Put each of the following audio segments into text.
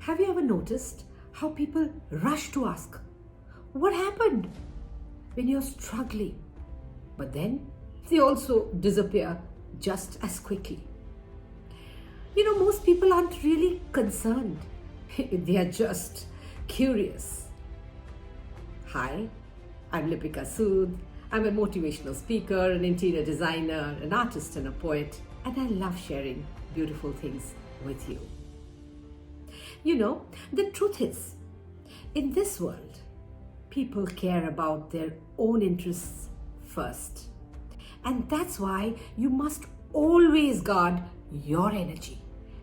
Have you ever noticed how people rush to ask, what happened when you're struggling? But then they also disappear just as quickly. Most people aren't really concerned. They are just curious. Hi, I'm Lipika Sud. I'm a motivational speaker, an interior designer, an artist and a poet, and I love sharing beautiful things with you. The truth is, in this world, people care about their own interests first. And that's why you must always guard your energy,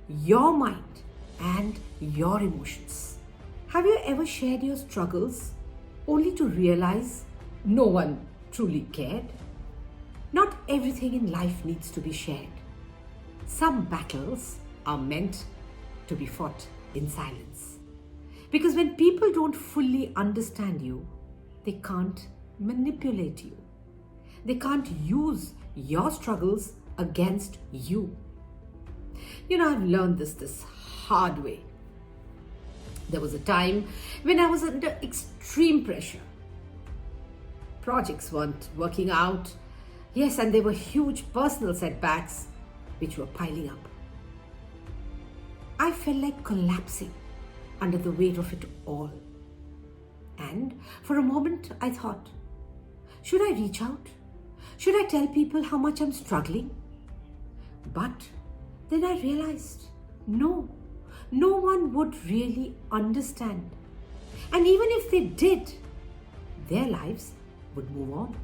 your mind, and your emotions. Have you ever shared your struggles only to realize no one truly cared? Not everything in life needs to be shared. Some battles are meant to be fought in silence. Because when people don't fully understand you, they can't manipulate you. They can't use your struggles against you. I've learned this hard way. There was a time when I was under extreme pressure. Projects weren't working out. Yes, and there were huge personal setbacks which were piling up. I felt like collapsing under the weight of it all. And for a moment I thought, should I reach out? Should I tell people how much I'm struggling? But then I realized, no one would really understand. And even if they did, their lives would move on.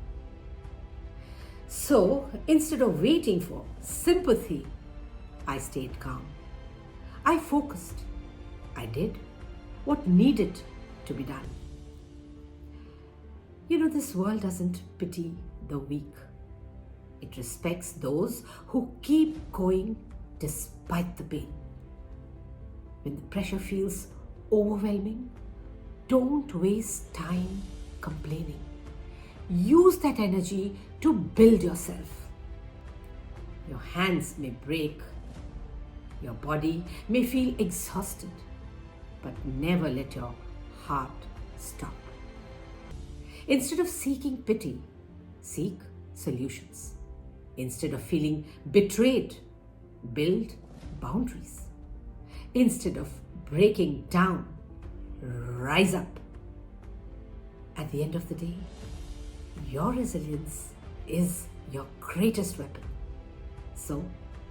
So instead of waiting for sympathy, I stayed calm. I focused. I did what needed to be done. This world doesn't pity the weak. It respects those who keep going despite the pain. When the pressure feels overwhelming, don't waste time complaining. Use that energy to build yourself. Your hands may break. Your body may feel exhausted, but never let your heart stop. Instead of seeking pity, seek solutions. Instead of feeling betrayed, build boundaries. Instead of breaking down, rise up. At the end of the day, your resilience is your greatest weapon. So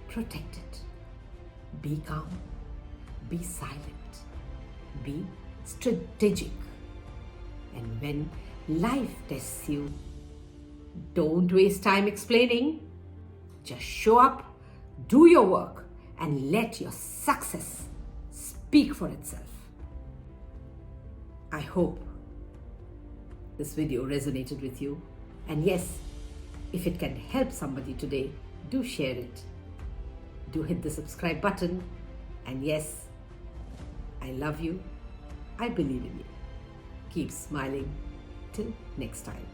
protect it. Be calm, be silent, be strategic. And when life tests you, don't waste time explaining. Just show up, do your work, and let your success speak for itself. I hope this video resonated with you. And yes, if it can help somebody today, do share it. Do hit the subscribe button. And yes, I love you. I believe in you. Keep smiling. Till next time.